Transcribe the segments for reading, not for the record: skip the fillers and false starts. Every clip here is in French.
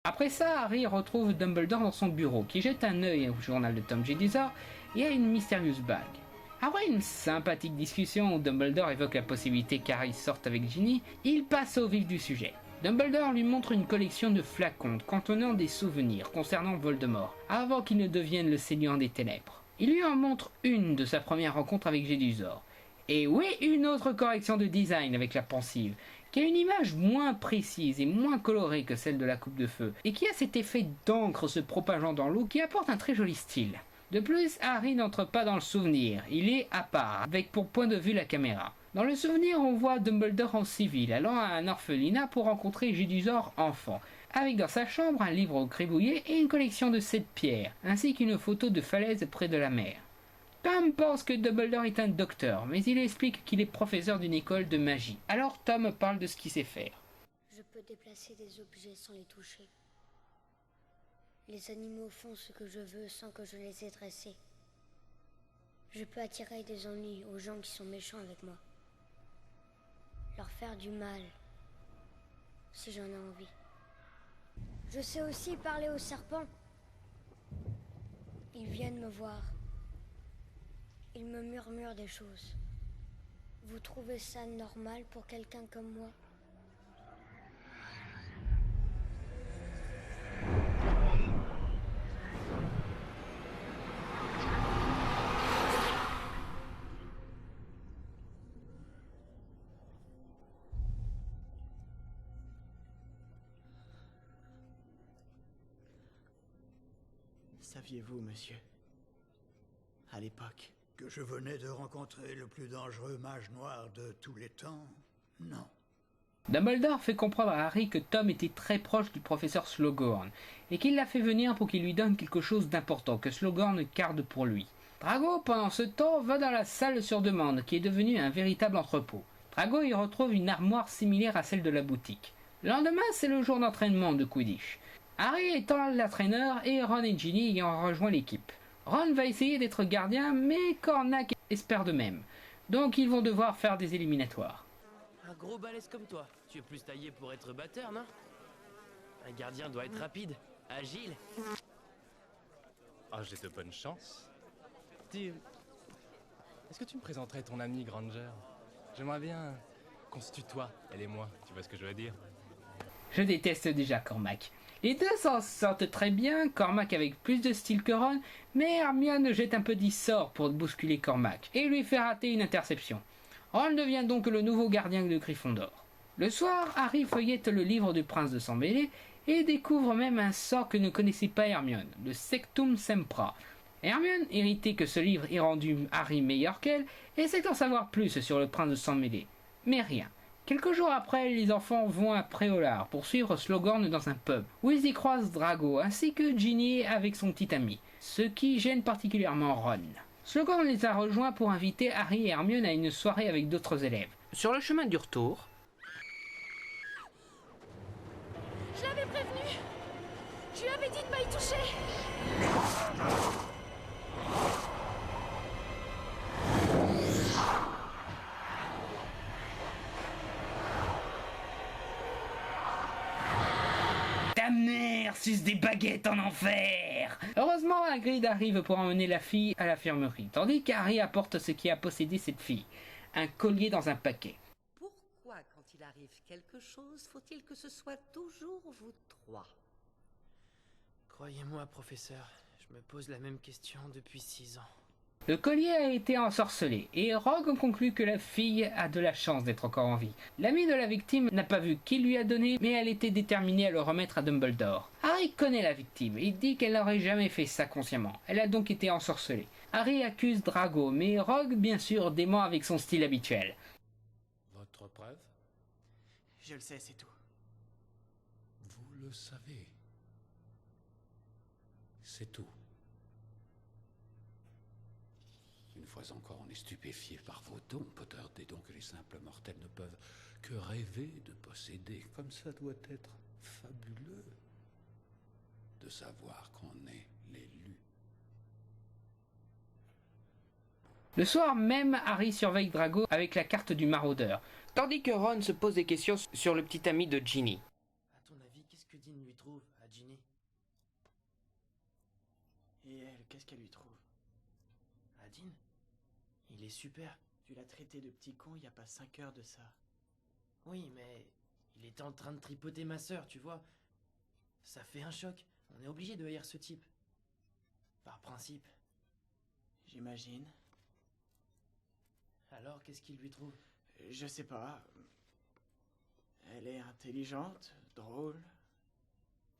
Après ça, Harry retrouve Dumbledore dans son bureau, qui jette un œil au journal de Tom Jedusor et à une mystérieuse bague. Après une sympathique discussion où Dumbledore évoque la possibilité qu'Harry sorte avec Ginny, il passe au vif du sujet. Dumbledore lui montre une collection de flacons contenant des souvenirs concernant Voldemort, avant qu'il ne devienne le Seigneur des Ténèbres. Il lui en montre une de sa première rencontre avec Jedusor. Et oui, une autre correction de design avec la pensive, qui a une image moins précise et moins colorée que celle de la coupe de feu, et qui a cet effet d'encre se propageant dans l'eau qui apporte un très joli style. De plus, Harry n'entre pas dans le souvenir, il est à part, avec pour point de vue la caméra. Dans le souvenir, on voit Dumbledore en civil, allant à un orphelinat pour rencontrer Jedusor enfant, avec dans sa chambre un livre gribouillé et une collection de 7 pierres, ainsi qu'une photo de falaise près de la mer. Tom pense que Dumbledore est un docteur, mais il explique qu'il est professeur d'une école de magie. Alors Tom parle de ce qu'il sait faire. Je peux déplacer des objets sans les toucher. Les animaux font ce que je veux sans que je les ai dressés. Je peux attirer des ennuis aux gens qui sont méchants avec moi. Leur faire du mal, si j'en ai envie. Je sais aussi parler aux serpents. Ils viennent me voir. Ils me murmurent des choses. Vous trouvez ça normal pour quelqu'un comme moi ? Saviez-vous, monsieur, à l'époque, que je venais de rencontrer le plus dangereux mage noir de tous les temps? Non. Dumbledore fait comprendre à Harry que Tom était très proche du professeur Slughorn, et qu'il l'a fait venir pour qu'il lui donne quelque chose d'important que Slughorn garde pour lui. Drago, pendant ce temps, va dans la salle sur demande, qui est devenue un véritable entrepôt. Drago y retrouve une armoire similaire à celle de la boutique. Le lendemain, c'est le jour d'entraînement de Quidditch. Harry étant l'entraîneur et Ron et Ginny ayant rejoint l'équipe. Ron va essayer d'être gardien, mais Cormac espère de même. Donc ils vont devoir faire des éliminatoires. Un gros balèze comme toi, tu es plus taillé pour être batteur, non? Un gardien doit être rapide, agile. Ah, j'ai de bonnes chances. Dis, est-ce que tu me présenterais ton ami Granger? J'aimerais bien qu'on se tutoie, elle et moi, tu vois ce que je veux dire? Je déteste déjà Cormac. Les deux s'en sortent très bien, Cormac avec plus de style que Ron, mais Hermione jette un petit sort pour bousculer Cormac et lui fait rater une interception. Ron devient donc le nouveau gardien de Gryffondor. Le soir, Harry feuillette le livre du prince de Sang-Mêlé et découvre même un sort que ne connaissait pas Hermione, le Sectum Sempra. Hermione, irritée que ce livre ait rendu Harry meilleur qu'elle, essaie d'en savoir plus sur le prince de Sang-Mêlé. Mais rien. Quelques jours après, les enfants vont à Préolard pour suivre Slughorn dans un pub, où ils y croisent Drago ainsi que Ginny avec son petit ami, ce qui gêne particulièrement Ron. Slughorn les a rejoints pour inviter Harry et Hermione à une soirée avec d'autres élèves. Sur le chemin du retour, Je l'avais prévenu. Je lui avais dit de pas y toucher. ta mère suce des baguettes en enfer. Heureusement, Hagrid arrive pour emmener la fille à l'infirmerie, tandis qu'Harry apporte ce qui a possédé cette fille, un collier dans un paquet. Pourquoi, quand il arrive quelque chose, faut-il que ce soit toujours vous trois? croyez-moi, professeur, je me pose la même question depuis 6 ans. Le collier a été ensorcelé, et Rogue conclut que la fille a de la chance d'être encore en vie. L'ami de la victime n'a pas vu qui lui a donné, mais elle était déterminée à le remettre à Dumbledore. Harry connaît la victime, et dit qu'elle n'aurait jamais fait ça consciemment. Elle a donc été ensorcelée. Harry accuse Drago, mais Rogue, bien sûr, dément avec son style habituel. Votre preuve? Je le sais, c'est tout. Vous le savez. C'est tout. Une fois encore, on est stupéfié par vos dons, Potter, des dons que les simples mortels ne peuvent que rêver de posséder. Comme ça doit être fabuleux de savoir qu'on est l'élu. Le soir même, Harry surveille Drago avec la carte du maraudeur, tandis que Ron se pose des questions sur le petit ami de Ginny. À ton avis, qu'est-ce que Dean lui trouve à Ginny. Et elle, qu'est-ce qu'elle lui trouve? Adine? Il est super. Tu l'as traité de petit con il y a pas 5 heures de ça. Oui, mais il était en train de tripoter ma sœur, tu vois. Ça fait un choc. On est obligé de haïr ce type. Par principe. J'imagine. Alors, qu'est-ce qu'il lui trouve? Je sais pas. Elle est intelligente, drôle,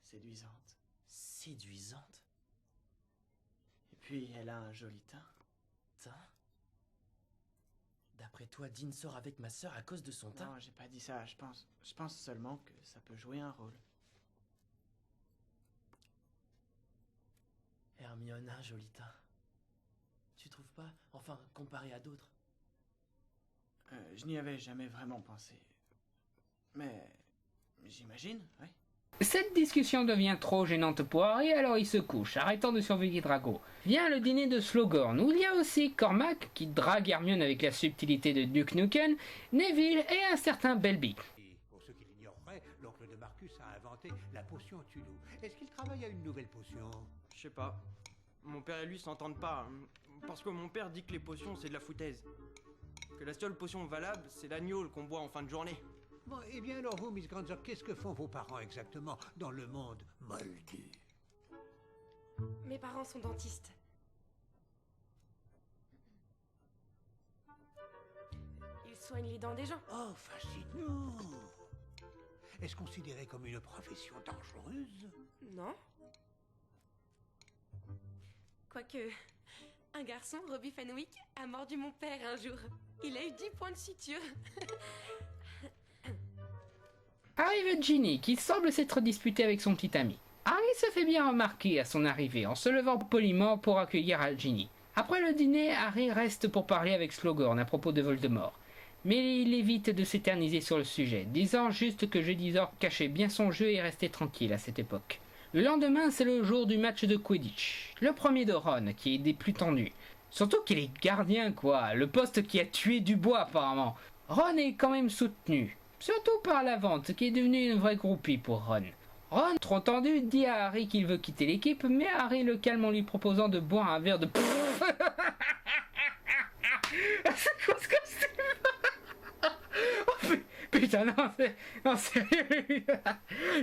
séduisante. Séduisante? Et puis, elle a un joli teint. Teint? D'après toi, Dean sort avec ma sœur à cause de son teint? Non, j'ai pas dit ça. Je pense seulement que ça peut jouer un rôle. Hermione a un joli teint. Tu trouves pas? Enfin, comparé à d'autres. Je n'y avais jamais vraiment pensé. Mais j'imagine, oui. Cette discussion devient trop gênante pour Harry, alors il se couche, arrêtant de surveiller Drago. Vient le dîner de Slughorn, où il y a aussi Cormac, qui drague Hermione avec la subtilité de Duke Nukem, Neville et un certain Belby. Et pour ceux qui l'ignoreraient, l'oncle de Marcus a inventé la potion Tulou. Est-ce qu'il travaille à une nouvelle potion? Je sais pas. Mon père et lui s'entendent pas. Parce que mon père dit que les potions, c'est de la foutaise. Que la seule potion valable, c'est l'agneau qu'on boit en fin de journée. Bon, eh bien alors vous, Miss Granger, qu'est-ce que font vos parents exactement dans le monde moldu? Mes parents sont dentistes. Ils soignent les dents des gens. Oh, fascinant! Est-ce considéré comme une profession dangereuse? Non. Quoique, un garçon, Robbie Fenwick, a mordu mon père un jour. Il a eu 10 points de suture. Arrive Ginny, qui semble s'être disputée avec son petit ami. Harry se fait bien remarquer à son arrivée, en se levant poliment pour accueillir Ginny. Après le dîner, Harry reste pour parler avec Slughorn à propos de Voldemort. Mais il évite de s'éterniser sur le sujet, disant juste que Jedizor cachait bien son jeu et restait tranquille à cette époque. Le lendemain, c'est le jour du match de Quidditch. Le premier de Ron, qui est des plus tendus. Surtout qu'il est gardien, quoi. Le poste qui a tué Dubois, apparemment. Ron est quand même soutenu. Surtout par la vente, qui est devenue une vraie groupie pour Ron. Ron, trop tendu, dit à Harry qu'il veut quitter l'équipe, mais Harry le calme en lui proposant de boire un verre de... C'est quoi ce costume? Oh, putain, non, sérieux.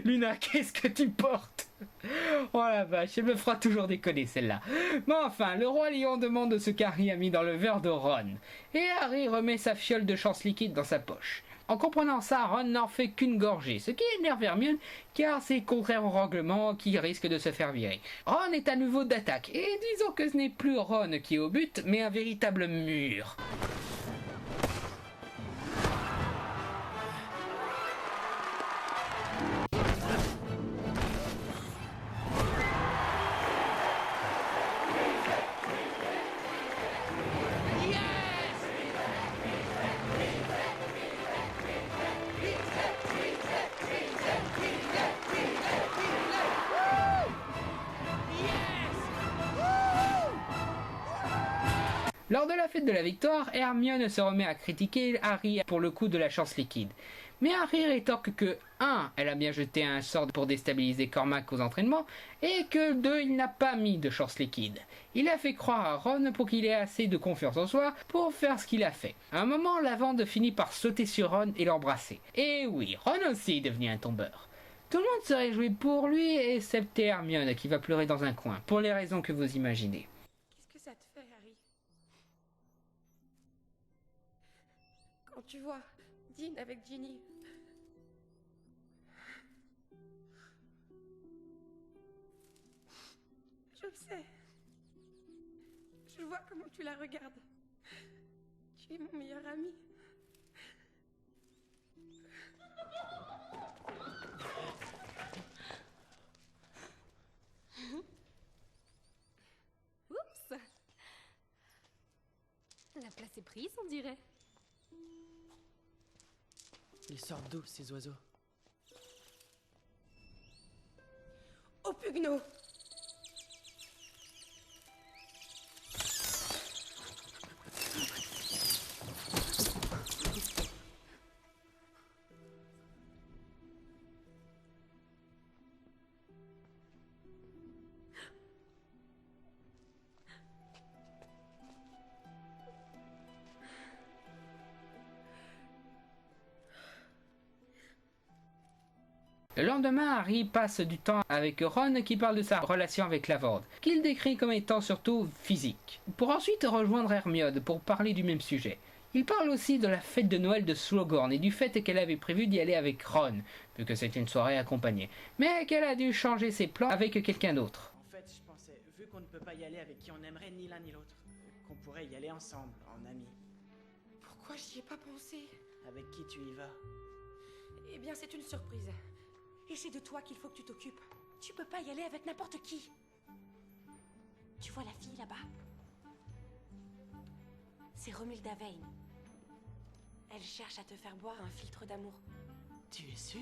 Luna, qu'est-ce que tu portes? Oh la vache, elle me fera toujours déconner celle-là. Mais enfin, le roi lion demande ce qu'Harry a mis dans le verre de Ron. Et Harry remet sa fiole de chance liquide dans sa poche. En comprenant ça, Ron n'en fait qu'une gorgée, ce qui énerve Hermione, car c'est contraire au règlement qui risque de se faire virer. Ron est à nouveau d'attaque, et disons que ce n'est plus Ron qui est au but, mais un véritable mur. Lors de la fête de la victoire, Hermione se remet à critiquer Harry pour le coup de la chance liquide. Mais Harry rétorque que 1. Elle a bien jeté un sort pour déstabiliser Cormac aux entraînements, et que 2. Il n'a pas mis de chance liquide. Il a fait croire à Ron pour qu'il ait assez de confiance en soi pour faire ce qu'il a fait. À un moment, Lavande finit par sauter sur Ron et l'embrasser. Et oui, Ron aussi est devenu un tombeur. Tout le monde se réjouit pour lui, excepté Hermione qui va pleurer dans un coin, pour les raisons que vous imaginez. Qu'est-ce que ça te fait, Harry? Quand tu vois Dean avec Ginny. Je sais. Je vois comment tu la regardes. Tu es mon meilleur ami. Oups! La place est prise, on dirait. Ils sortent d'où, ces oiseaux? Oh, Pugno! Le lendemain, Harry passe du temps avec Ron qui parle de sa relation avec Lavande, qu'il décrit comme étant surtout physique, pour ensuite rejoindre Hermione pour parler du même sujet. Il parle aussi de la fête de Noël de Slughorn et du fait qu'elle avait prévu d'y aller avec Ron, vu que c'était une soirée accompagnée, mais qu'elle a dû changer ses plans avec quelqu'un d'autre. En fait, je pensais, vu qu'on ne peut pas y aller avec qui on aimerait ni l'un ni l'autre, qu'on pourrait y aller ensemble, en amis. Pourquoi j'y ai pas pensé? Avec qui tu y vas? Eh bien, c'est une surprise. Et c'est de toi qu'il faut que tu t'occupes. Tu peux pas y aller avec n'importe qui. Tu vois la fille là-bas? C'est Romilda Vane. Elle cherche à te faire boire un filtre d'amour. Tu es sûr?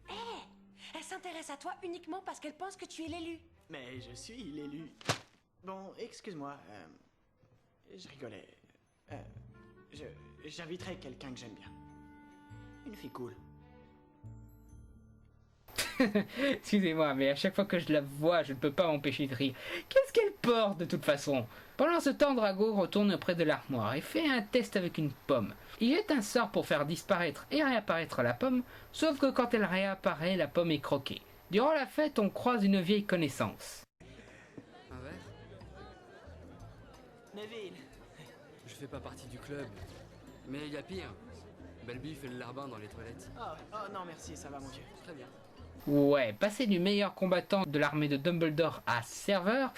Hé! Elle s'intéresse à toi uniquement parce qu'elle pense que tu es l'élu. Mais je suis l'élu. Bon, excuse-moi. Je rigolais. J'inviterai quelqu'un que j'aime bien. Une fille cool. Excusez-moi, mais à chaque fois que je la vois, je ne peux pas m'empêcher de rire. Qu'est-ce qu'elle porte de toute façon? Pendant ce temps, Drago retourne près de l'armoire et fait un test avec une pomme. Il jette un sort pour faire disparaître et réapparaître la pomme, sauf que quand elle réapparaît, la pomme est croquée. Durant la fête, on croise une vieille connaissance. Un verre? Neville. Je fais pas partie du club, mais il y a pire. Belby fait le larbin dans les toilettes. Oh non merci, ça va mon vieux. Très bien. Ouais, passer du meilleur combattant de l'armée de Dumbledore à serveur,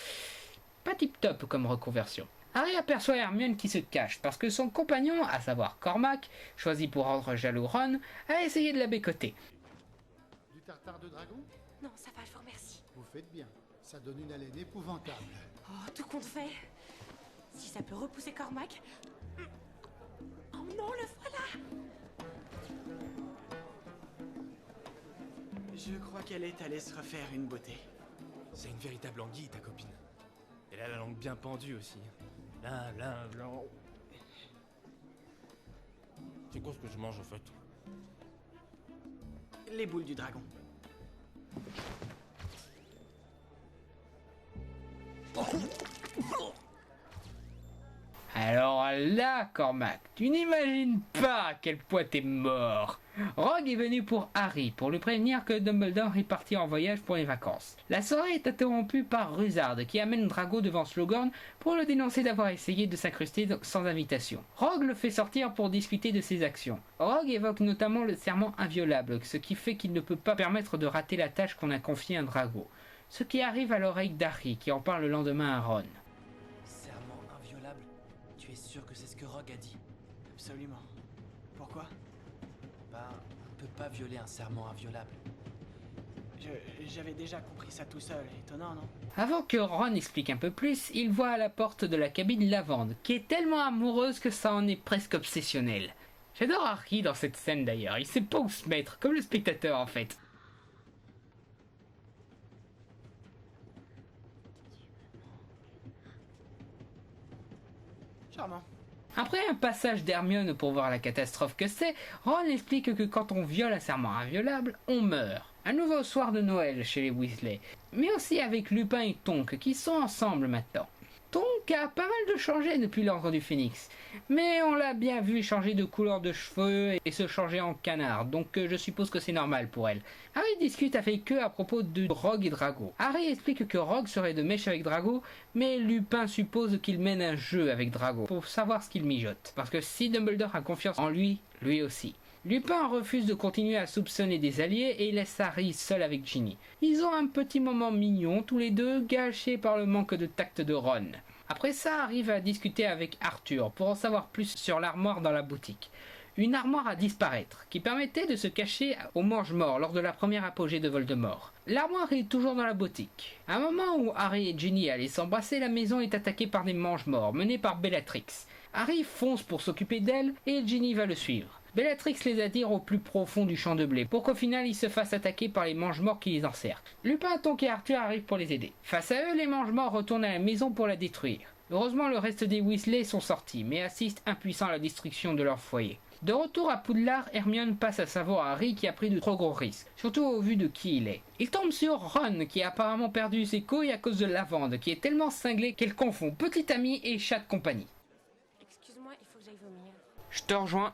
pas tip top comme reconversion. Harry aperçoit Hermione qui se cache parce que son compagnon, à savoir Cormac, choisi pour rendre jaloux Ron, a essayé de la bécoter. Du tartare de dragon? Non, ça va, je vous remercie. Vous faites bien. Ça donne une haleine épouvantable. Oh, tout compte fait. Si ça peut repousser Cormac... Oh non, le voilà! Je crois qu'elle est allée se refaire une beauté. C'est une véritable anguille, ta copine. Elle a la langue bien pendue aussi. Bla bla bla. C'est quoi ce que je mange en fait? Les boules du dragon. Alors là, Cormac, tu n'imagines pas à quel point t'es mort. Rogue est venu pour Harry, pour lui prévenir que Dumbledore est parti en voyage pour les vacances. La soirée est interrompue par Rusard, qui amène Drago devant Slughorn pour le dénoncer d'avoir essayé de s'incruster sans invitation. Rogue le fait sortir pour discuter de ses actions. Rogue évoque notamment le serment inviolable, ce qui fait qu'il ne peut pas permettre de rater la tâche qu'on a confiée à Drago. Ce qui arrive à l'oreille d'Harry, qui en parle le lendemain à Ron. Serment inviolable? Tu es sûr que c'est ce que Rogue a dit? Absolument. Pourquoi? Bah, on peut pas violer un serment inviolable. J'avais déjà compris ça tout seul. Étonnant, non? Avant que Ron explique un peu plus, il voit à la porte de la cabine Lavande, qui est tellement amoureuse que ça en est presque obsessionnel. J'adore Harry dans cette scène d'ailleurs, il sait pas où se mettre, comme le spectateur en fait. Charmant. Après un passage d'Hermione pour voir la catastrophe que c'est, Ron explique que quand on viole un serment inviolable, on meurt. Un nouveau soir de Noël chez les Weasley, mais aussi avec Lupin et Tonks qui sont ensemble maintenant. Tonks a pas mal de changé depuis l'Ordre du Phénix, mais on l'a bien vu changer de couleur de cheveux et se changer en canard, donc je suppose que c'est normal pour elle. Harry discute avec eux à propos de Rogue et Drago. Harry explique que Rogue serait de mèche avec Drago, mais Lupin suppose qu'il mène un jeu avec Drago pour savoir ce qu'il mijote, parce que si Dumbledore a confiance en lui, lui aussi. Lupin refuse de continuer à soupçonner des alliés et laisse Harry seul avec Ginny. Ils ont un petit moment mignon tous les deux, gâché par le manque de tact de Ron. Après ça, Harry va discuter avec Arthur pour en savoir plus sur l'armoire dans la boutique. Une armoire à disparaître, qui permettait de se cacher au mange-mort lors de la première apogée de Voldemort. L'armoire est toujours dans la boutique. À un moment où Harry et Ginny allaient s'embrasser, la maison est attaquée par des mange-morts menés par Bellatrix. Harry fonce pour s'occuper d'elle et Ginny va le suivre. Bellatrix les attire au plus profond du champ de blé, pour qu'au final ils se fassent attaquer par les mange-morts qui les encerclent. Lupin, Tonks et Arthur arrivent pour les aider. Face à eux, les mange-morts retournent à la maison pour la détruire. Heureusement, le reste des Weasley sont sortis, mais assistent impuissants à la destruction de leur foyer. De retour à Poudlard, Hermione passe à savoir à Harry qui a pris de trop gros risques, surtout au vu de qui il est. Il tombe sur Ron, qui a apparemment perdu ses couilles à cause de Lavande, qui est tellement cinglée qu'elle confond petit ami et chat de compagnie. Excuse-moi, il faut que j'aille vomir. Je te rejoins.